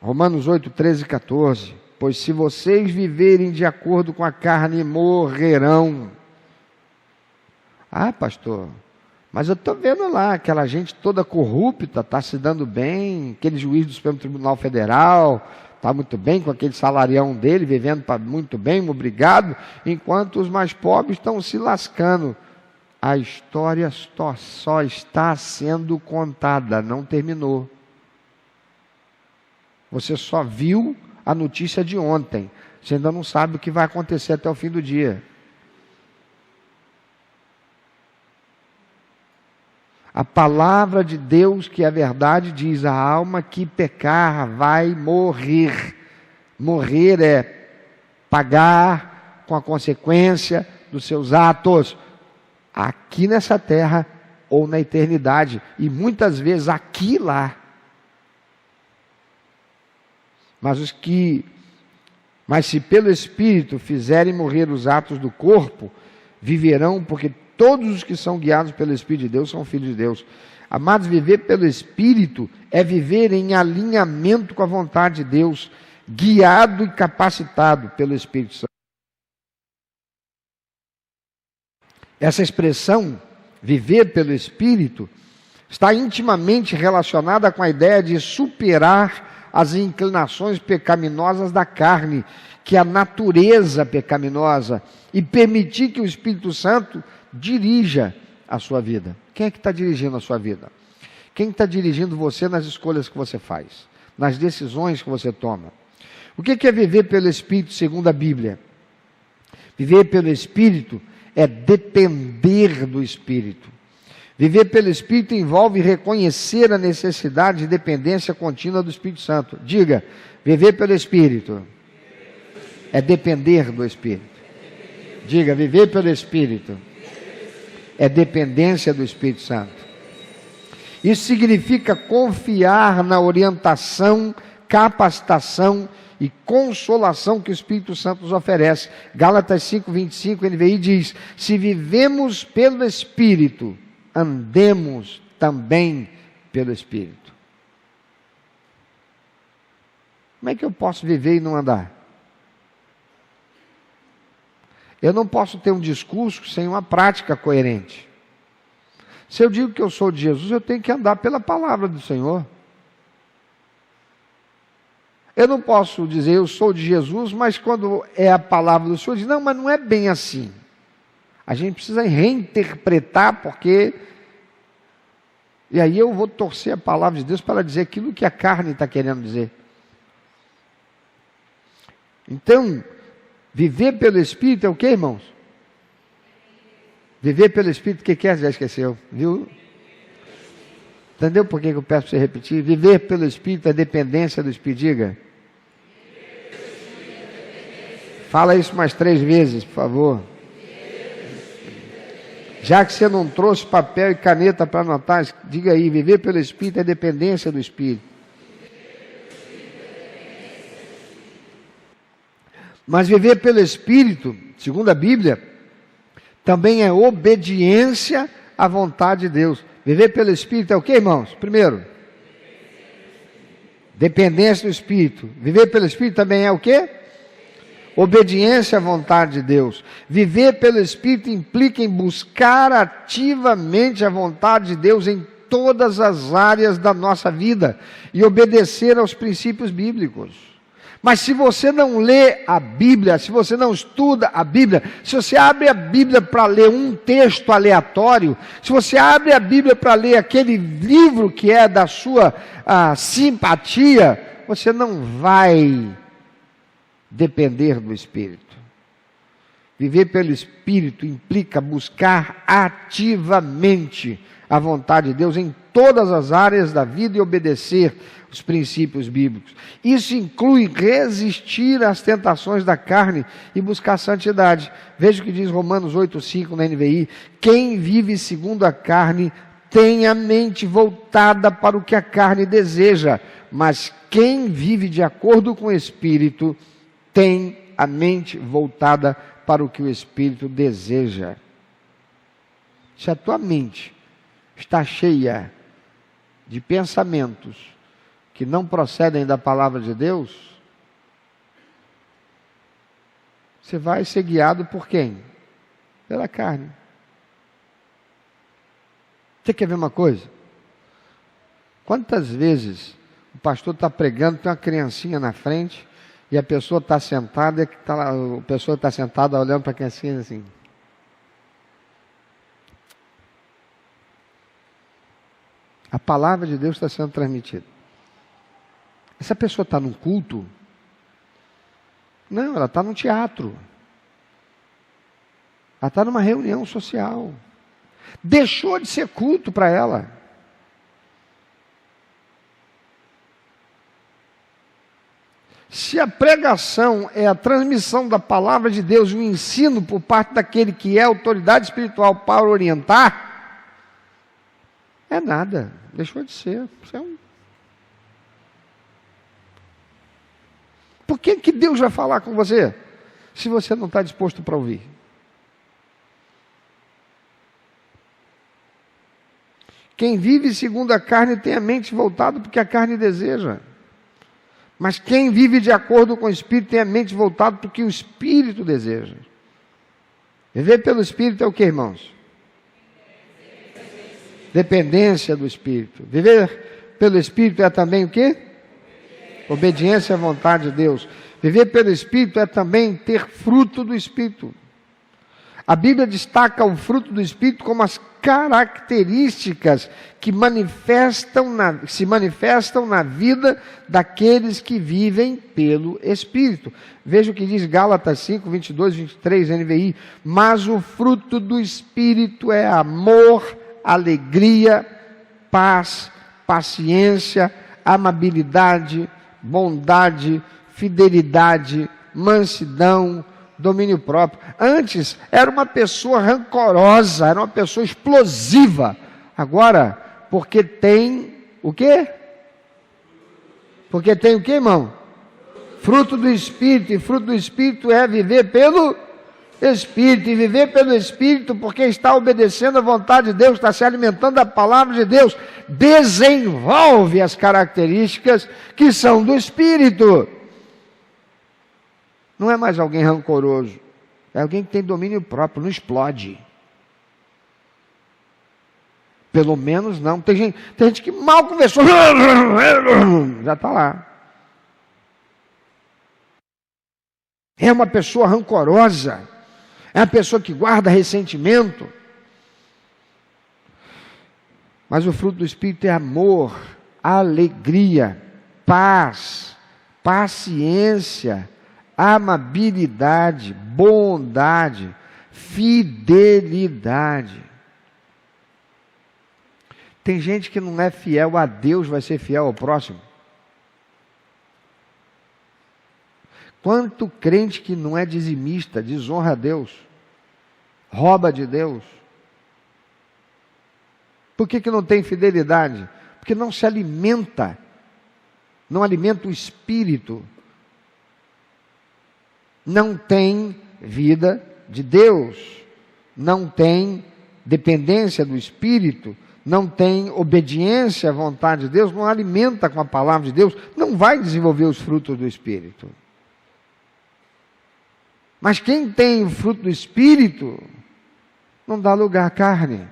Romanos 8, 13 e 14. Pois se vocês viverem de acordo com a carne, morrerão. Ah, pastor, mas eu estou vendo lá, aquela gente toda corrupta, está se dando bem, aquele juiz do Supremo Tribunal Federal, está muito bem com aquele salarião dele, vivendo muito bem, obrigado, enquanto os mais pobres estão se lascando. A história só está sendo contada, não terminou. Você só viu a notícia de ontem, você ainda não sabe o que vai acontecer até o fim do dia. A palavra de Deus, que é a verdade, diz: a alma que pecar vai morrer. Morrer é pagar com a consequência dos seus atos, aqui nessa terra ou na eternidade, e muitas vezes aqui e lá. Mas se pelo Espírito fizerem morrer os atos do corpo, viverão, porque todos os que são guiados pelo Espírito de Deus são filhos de Deus. Amados, viver pelo Espírito é viver em alinhamento com a vontade de Deus, guiado e capacitado pelo Espírito Santo. Essa expressão, viver pelo Espírito, está intimamente relacionada com a ideia de superar as inclinações pecaminosas da carne, que é a natureza pecaminosa, e permitir que o Espírito Santo dirija a sua vida. Quem é que está dirigindo a sua vida? Quem está dirigindo você nas escolhas que você faz, nas decisões que você toma? O que é viver pelo Espírito segundo a Bíblia? Viver pelo Espírito é depender do Espírito. Viver pelo Espírito envolve reconhecer a necessidade de dependência contínua do Espírito Santo. Diga, viver pelo Espírito é depender do Espírito. Diga, viver pelo Espírito é dependência do Espírito Santo. Isso significa confiar na orientação, capacitação e consolação que o Espírito Santo nos oferece. Gálatas 5:25, NVI diz: se vivemos pelo Espírito, andemos também pelo Espírito. Como é que eu posso viver e não andar? Eu não posso ter um discurso sem uma prática coerente. Se eu digo que eu sou de Jesus, eu tenho que andar pela palavra do Senhor. Eu não posso dizer eu sou de Jesus, mas quando é a palavra do Senhor, diz, não, mas não é bem assim. A gente precisa reinterpretar, porque... E aí eu vou torcer a palavra de Deus para dizer aquilo que a carne está querendo dizer. Então, viver pelo Espírito é o que, irmãos? Viver pelo Espírito, o que é? Já esqueceu, viu? Entendeu por que eu peço para você repetir? Viver pelo Espírito é dependência do Espírito. Diga. Fala isso mais 3 vezes, por favor. Já que você não trouxe papel e caneta para anotar, diga aí, viver pelo Espírito é dependência do Espírito. Mas viver pelo Espírito, segundo a Bíblia, também é obediência à vontade de Deus. Viver pelo Espírito é o que, irmãos? Primeiro, dependência do Espírito. Viver pelo Espírito também é o que? Obediência à vontade de Deus. Viver pelo Espírito implica em buscar ativamente a vontade de Deus em todas as áreas da nossa vida e obedecer aos princípios bíblicos. Mas se você não lê a Bíblia, se você não estuda a Bíblia, se você abre a Bíblia para ler um texto aleatório, se você abre a Bíblia para ler aquele livro que é da sua simpatia, você não vai depender do Espírito. Viver pelo Espírito implica buscar ativamente a vontade de Deus em todas as áreas da vida e obedecer os princípios bíblicos. Isso inclui resistir às tentações da carne e buscar santidade. Veja o que diz Romanos 8,5 na NVI. Quem vive segundo a carne tem a mente voltada para o que a carne deseja, mas quem vive de acordo com o Espírito tem a mente voltada para o que o Espírito deseja. Se a tua mente está cheia de pensamentos que não procedem da palavra de Deus, você vai ser guiado por quem? Pela carne. Você quer ver uma coisa? Quantas vezes o pastor está pregando, tem uma criancinha na frente, e a pessoa está sentada, a pessoa está sentada olhando para a criancinha assim. A palavra de Deus está sendo transmitida. Essa pessoa está num culto? Não, ela está num teatro. Ela está numa reunião social. Deixou de ser culto para ela. Se a pregação é a transmissão da palavra de Deus e o ensino por parte daquele que é autoridade espiritual para orientar, é nada, deixou de ser. Por que Deus vai falar com você, se você não está disposto para ouvir? Quem vive segundo a carne tem a mente voltada porque a carne deseja. Mas quem vive de acordo com o Espírito tem a mente voltada para o que o Espírito deseja. Viver pelo Espírito é o que, irmãos? Dependência do Espírito. Viver pelo Espírito é também o que? Obediência à vontade de Deus. Viver pelo Espírito é também ter fruto do Espírito. A Bíblia destaca o fruto do Espírito como as características que se manifestam na vida daqueles que vivem pelo Espírito. Veja o que diz Gálatas 5, 22, 23, NVI. Mas o fruto do Espírito é amor, alegria, paz, paciência, amabilidade, bondade, fidelidade, mansidão, domínio próprio. Antes era uma pessoa rancorosa, era uma pessoa explosiva. Agora, porque tem o quê? Porque tem o quê, irmão? Fruto do Espírito. E fruto do Espírito é viver pelo Espírito. E viver pelo Espírito porque está obedecendo a vontade de Deus, está se alimentando da palavra de Deus, desenvolve as características que são do Espírito. Não é mais alguém rancoroso, é alguém que tem domínio próprio, não explode. Pelo menos não. Tem gente que mal conversou, já está lá. É uma pessoa rancorosa. É uma pessoa que guarda ressentimento. Mas o fruto do Espírito é amor, alegria, paz, paciência, amabilidade, bondade, fidelidade. Tem gente que não é fiel a Deus, vai ser fiel ao próximo. Quanto crente que não é dizimista, desonra a Deus, rouba de Deus. Por que não tem fidelidade? Porque não se alimenta, não alimenta o espírito. Não tem vida de Deus, não tem dependência do espírito, não tem obediência à vontade de Deus, não alimenta com a palavra de Deus, não vai desenvolver os frutos do espírito. Mas quem tem o fruto do espírito, não dá lugar à carne.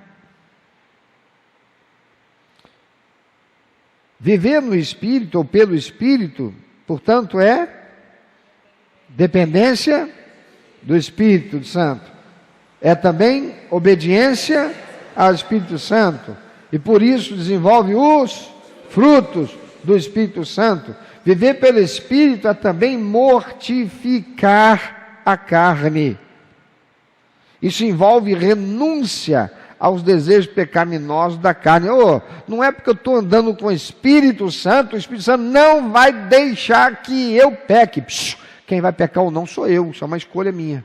Viver no Espírito ou pelo Espírito, portanto, é dependência do Espírito Santo. É também obediência ao Espírito Santo. E por isso desenvolve os frutos do Espírito Santo. Viver pelo Espírito é também mortificar a carne. Isso envolve renúncia aos desejos pecaminosos da carne. Não é porque eu estou andando com o Espírito Santo não vai deixar que eu peque. Quem vai pecar ou não sou eu, isso é uma escolha minha.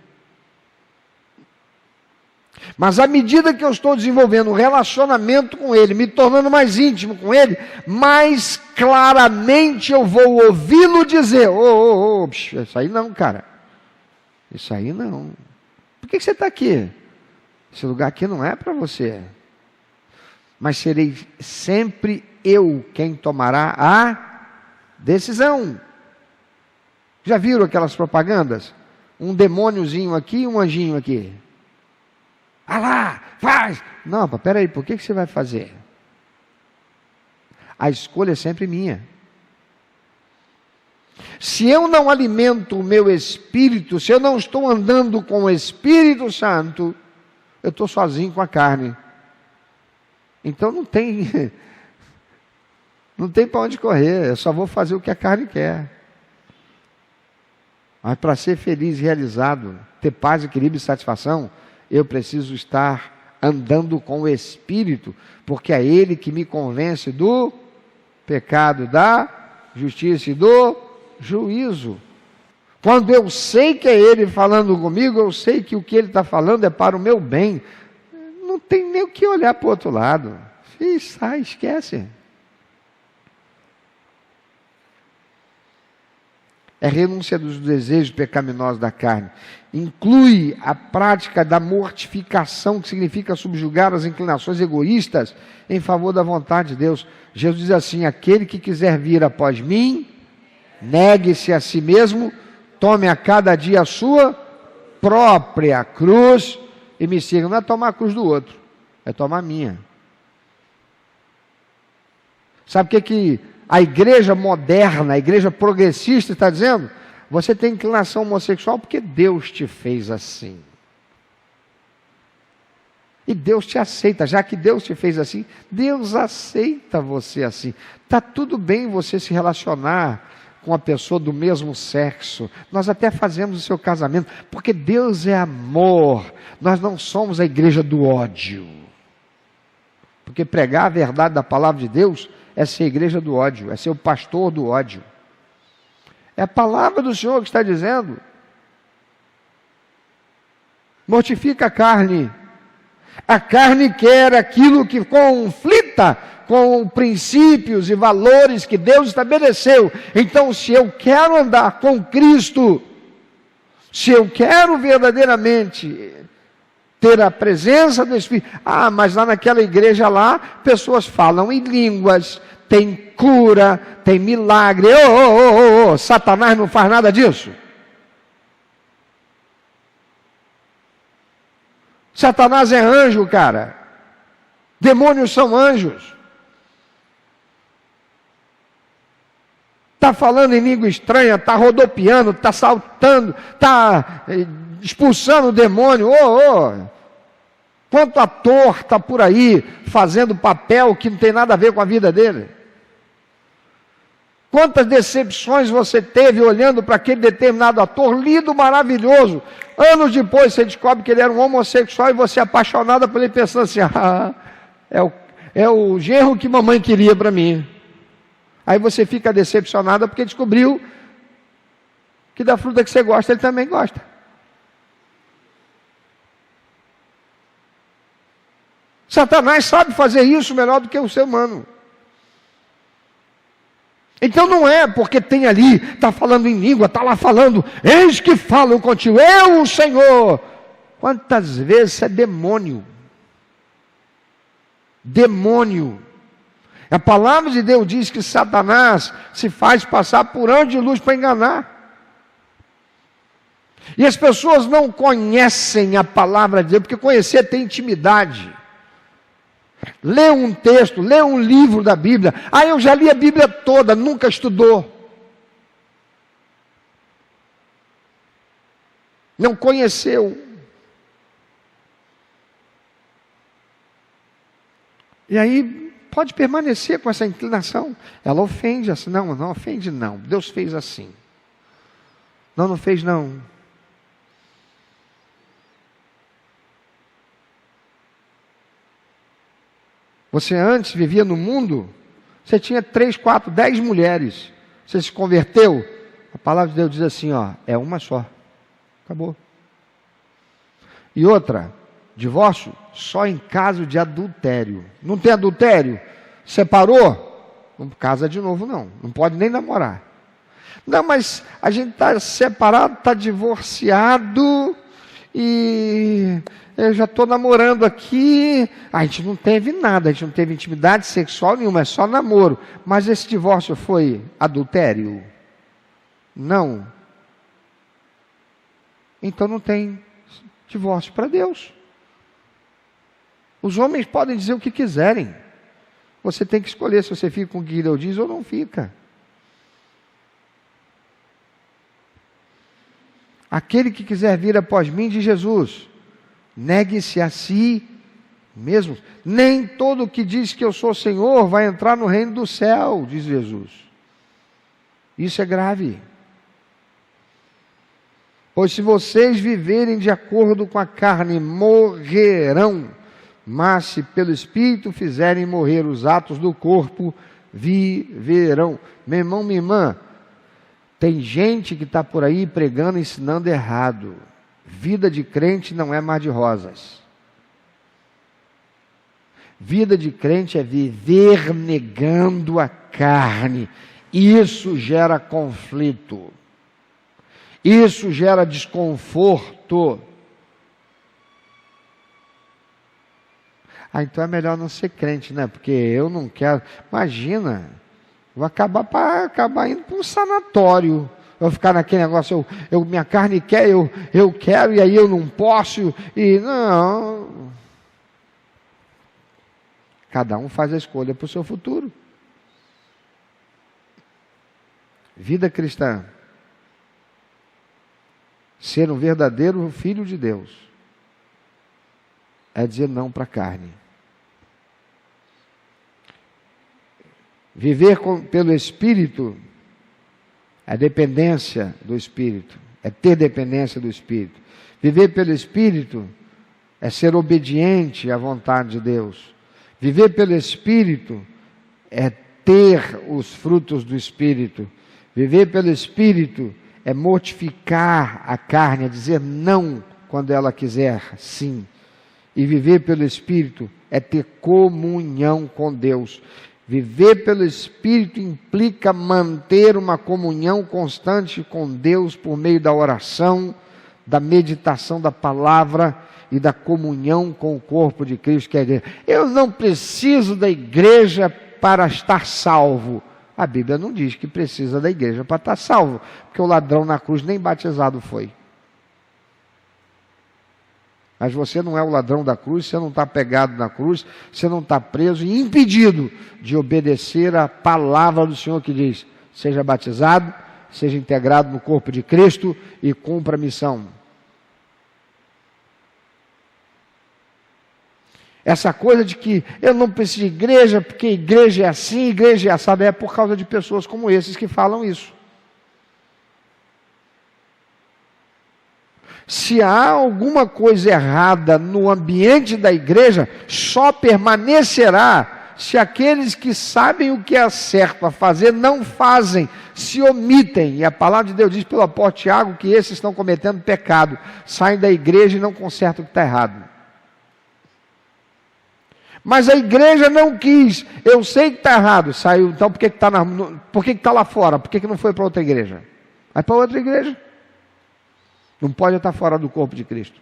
Mas à medida que eu estou desenvolvendo um relacionamento com Ele, me tornando mais íntimo com Ele, mais claramente eu vou ouvi-lo dizer, isso aí não, cara. Isso aí não. Por que você está aqui? Esse lugar aqui não é para você. Mas serei sempre eu quem tomará a decisão. Já viram aquelas propagandas? Um demôniozinho aqui e um anjinho aqui. Ah lá, faz! Não, peraí, por que você vai fazer? A escolha é sempre minha. Se eu não alimento o meu espírito, se eu não estou andando com o Espírito Santo, eu estou sozinho com a carne. Então não tem para onde correr, eu só vou fazer o que a carne quer. Mas para ser feliz e realizado, ter paz, equilíbrio e satisfação, eu preciso estar andando com o Espírito, porque é Ele que me convence do pecado, da justiça e do juízo. Quando eu sei que é Ele falando comigo, eu sei que o que Ele está falando é para o meu bem. Não tem nem o que olhar para o outro lado. Sai, esquece. É renúncia dos desejos pecaminosos da carne. Inclui a prática da mortificação, que significa subjugar as inclinações egoístas em favor da vontade de Deus. Jesus diz assim: aquele que quiser vir após mim, negue-se a si mesmo, tome a cada dia a sua própria cruz e me siga. Não é tomar a cruz do outro, é tomar a minha. Sabe o que a igreja moderna, a igreja progressista está dizendo? Você tem inclinação homossexual porque Deus te fez assim. E Deus te aceita. Já que Deus te fez assim, Deus aceita você assim. Está tudo bem você se relacionar com a pessoa do mesmo sexo. Nós até fazemos o seu casamento, porque Deus é amor. Nós não somos a igreja do ódio. Porque pregar a verdade da palavra de Deus é ser a igreja do ódio, é ser o pastor do ódio. É a palavra do Senhor que está dizendo. Mortifica a carne. A carne quer aquilo que conflita com princípios e valores que Deus estabeleceu. Então, se eu quero andar com Cristo, se eu quero verdadeiramente ter a presença do Espírito, mas lá naquela igreja lá, pessoas falam em línguas, tem cura, tem milagre. Satanás não faz nada disso. Satanás é anjo, cara. Demônios são anjos. Está falando em língua estranha, está rodopiando, está saltando, está expulsando o demônio. Quanto ator está por aí fazendo papel que não tem nada a ver com a vida dele? Quantas decepções você teve olhando para aquele determinado ator, lindo, maravilhoso. Anos depois você descobre que ele era um homossexual e você é apaixonada por ele pensando assim, é o genro que mamãe queria para mim. Aí você fica decepcionada porque descobriu que da fruta que você gosta, ele também gosta. Satanás sabe fazer isso melhor do que o ser humano. Então não é porque tem ali, está falando em língua, está lá falando, eis que falo contigo, eu, o Senhor. Quantas vezes é demônio? Demônio. A palavra de Deus diz que Satanás se faz passar por anjo de luz para enganar. E as pessoas não conhecem a palavra de Deus, porque conhecer tem intimidade. Lê um texto, lê um livro da Bíblia. Eu já li a Bíblia toda, nunca estudou. Não conheceu. E aí pode permanecer com essa inclinação. Ela ofende assim. Não ofende não. Deus fez assim. Não fez não. Você antes vivia no mundo, você tinha 3, 4, 10 mulheres. Você se converteu, a palavra de Deus diz assim, é uma só. Acabou. E outra, divórcio só em caso de adultério. Não tem adultério? Separou? Não casa de novo não. Não pode nem namorar. Não, mas a gente está separado, está divorciado e eu já estou namorando aqui. A gente não teve nada, a gente não teve intimidade sexual nenhuma, é só namoro. Mas esse divórcio foi adultério? Não. Então não tem divórcio para Deus. Os homens podem dizer o que quiserem. Você tem que escolher se você fica com o que Deus diz ou não fica. Aquele que quiser vir após mim, diz Jesus, negue-se a si mesmo. Nem todo que diz que eu sou Senhor vai entrar no reino do céu, diz Jesus. Isso é grave. Pois se vocês viverem de acordo com a carne, morrerão. Mas se pelo Espírito fizerem morrer os atos do corpo, viverão. Meu irmão, minha irmã, tem gente que está por aí pregando, ensinando errado. Vida de crente não é mar de rosas. Vida de crente é viver negando a carne. Isso gera conflito. Isso gera desconforto. Então é melhor não ser crente, né? Porque eu não quero. Imagina, vou acabar indo para um sanatório. Eu ficar naquele negócio, minha carne quer, eu quero, e aí eu não posso. E não. Cada um faz a escolha para o seu futuro. Vida cristã. Ser um verdadeiro filho de Deus é dizer não para a carne. Viver pelo Espírito é dependência do Espírito, é ter dependência do Espírito. Viver pelo Espírito é ser obediente à vontade de Deus. Viver pelo Espírito é ter os frutos do Espírito. Viver pelo Espírito é mortificar a carne, é dizer não quando ela quiser sim. E viver pelo Espírito é ter comunhão com Deus. Viver pelo Espírito implica manter uma comunhão constante com Deus por meio da oração, da meditação da palavra e da comunhão com o corpo de Cristo, que é a igreja. Eu não preciso da igreja para estar salvo. A Bíblia não diz que precisa da igreja para estar salvo, porque o ladrão na cruz nem batizado foi. Mas você não é o ladrão da cruz, você não está pegado na cruz, você não está preso e impedido de obedecer a palavra do Senhor que diz: seja batizado, seja integrado no corpo de Cristo e cumpra a missão. Essa coisa de que eu não preciso de igreja, porque igreja é assim, igreja é assada, é por causa de pessoas como esses que falam isso. Se há alguma coisa errada no ambiente da igreja, só permanecerá se aqueles que sabem o que é certo a fazer não fazem, se omitem. E a palavra de Deus diz pelo apóstolo Tiago que esses estão cometendo pecado, saem da igreja e não consertam o que está errado. Mas a igreja não quis, eu sei que está errado, saiu, então por que está lá fora? Por que não foi para outra igreja? Vai para outra igreja. Não pode estar fora do corpo de Cristo.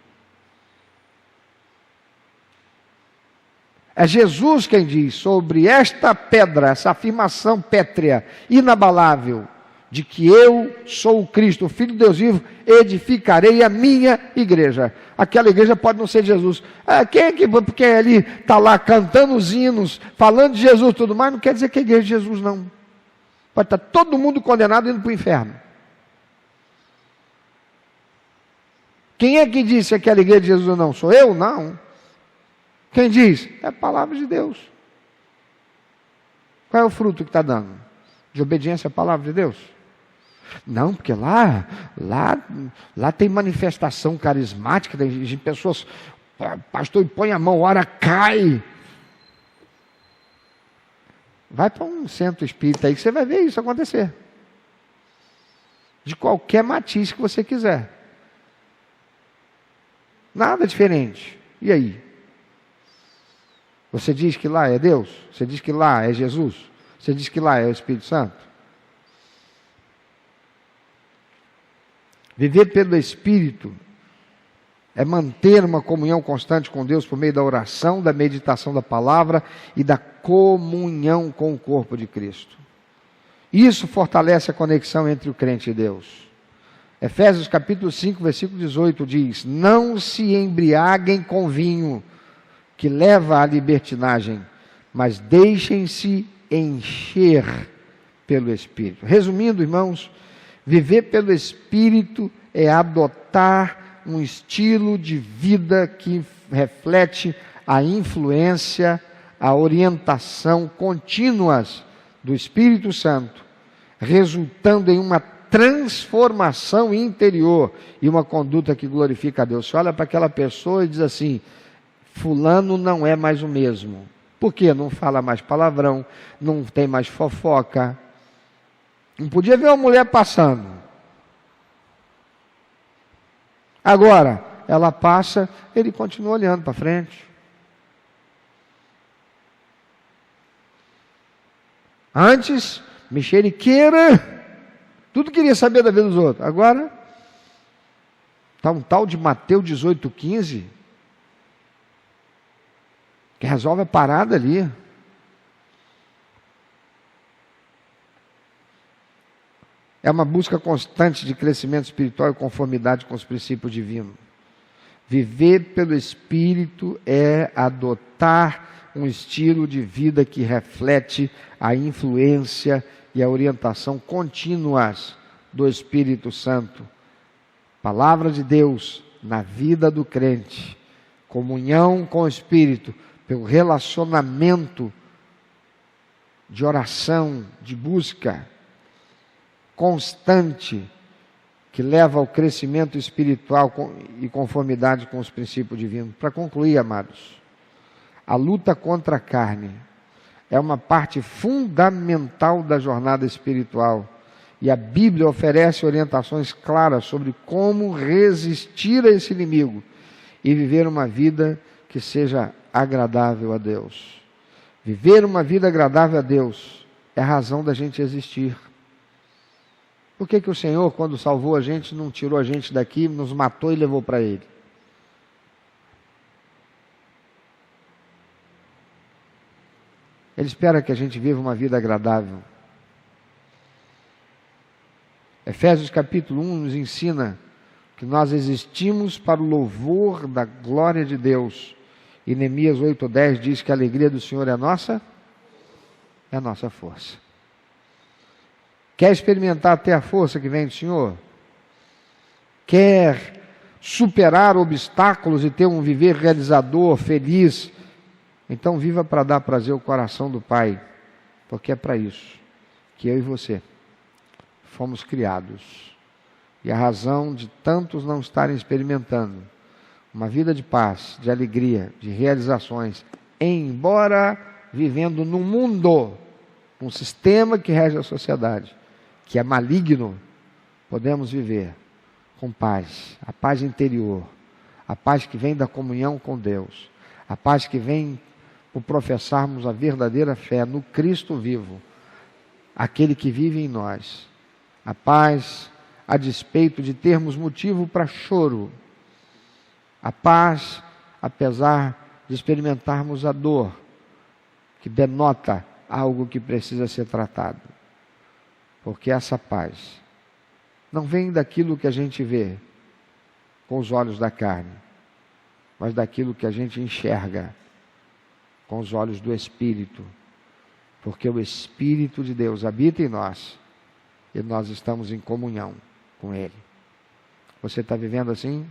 É Jesus quem diz: sobre esta pedra, essa afirmação pétrea, inabalável, de que eu sou o Cristo, o Filho de Deus vivo, edificarei a minha igreja. Aquela igreja pode não ser de Jesus. Quem é que, porque ali está lá cantando os hinos, falando de Jesus e tudo mais, não quer dizer que é a igreja de Jesus, não. Pode estar todo mundo condenado indo para o inferno. Quem é que disse aquela igreja de Jesus ou não? Sou eu? Não. Quem diz? É a palavra de Deus. Qual é o fruto que está dando? De obediência à palavra de Deus? Não, porque lá tem manifestação carismática, tem pessoas, pastor, põe a mão, ora, cai. Vai para um centro espírita aí que você vai ver isso acontecer. De qualquer matiz que você quiser. Nada diferente. E aí? Você diz que lá é Deus? Você diz que lá é Jesus? Você diz que lá é o Espírito Santo? Viver pelo Espírito é manter uma comunhão constante com Deus por meio da oração, da meditação da palavra e da comunhão com o corpo de Cristo. Isso fortalece a conexão entre o crente e Deus. Efésios capítulo 5, versículo 18 diz: não se embriaguem com vinho, que leva à libertinagem, mas deixem-se encher pelo Espírito. Resumindo, irmãos, viver pelo Espírito é adotar um estilo de vida que reflete a influência, a orientação contínuas do Espírito Santo, resultando em uma transformação interior e uma conduta que glorifica a Deus. Você olha para aquela pessoa e diz assim: fulano não é mais o mesmo. Por quê? Não fala mais palavrão, não tem mais fofoca. Não podia ver uma mulher passando. Agora, ela passa, ele continua olhando para frente. Antes, mexeriqueira, tudo queria saber da vida dos outros. Agora, está um tal de Mateus 18,15, que resolve a parada ali. É uma busca constante de crescimento espiritual e conformidade com os princípios divinos. Viver pelo Espírito é adotar um estilo de vida que reflete a influência e a orientação contínuas do Espírito Santo. Palavra de Deus na vida do crente. Comunhão com o Espírito, pelo relacionamento de oração, de busca constante, que leva ao crescimento espiritual e conformidade com os princípios divinos. Para concluir, amados, a luta contra a carne é uma parte fundamental da jornada espiritual, e a Bíblia oferece orientações claras sobre como resistir a esse inimigo e viver uma vida que seja agradável a Deus. Viver uma vida agradável a Deus é a razão da gente existir. Por que o Senhor, quando salvou a gente, não tirou a gente daqui, nos matou e levou para Ele? Ele espera que a gente viva uma vida agradável. Efésios capítulo 1 nos ensina que nós existimos para o louvor da glória de Deus. E Neemias 8:10 diz que a alegria do Senhor é a nossa força. Quer experimentar ter a força que vem do Senhor? Quer superar obstáculos e ter um viver realizador, feliz? Então viva para dar prazer ao coração do Pai, porque é para isso que eu e você fomos criados. E a razão de tantos não estarem experimentando uma vida de paz, de alegria, de realizações, embora vivendo num mundo, um sistema que rege a sociedade, que é maligno, podemos viver com paz, a paz interior, a paz que vem da comunhão com Deus, a paz que vem por professarmos a verdadeira fé no Cristo vivo, aquele que vive em nós. A paz a despeito de termos motivo para choro, a paz apesar de experimentarmos a dor, que denota algo que precisa ser tratado, porque essa paz não vem daquilo que a gente vê com os olhos da carne, mas daquilo que a gente enxerga com os olhos do Espírito, porque o Espírito de Deus habita em nós e nós estamos em comunhão com Ele. Você está vivendo assim?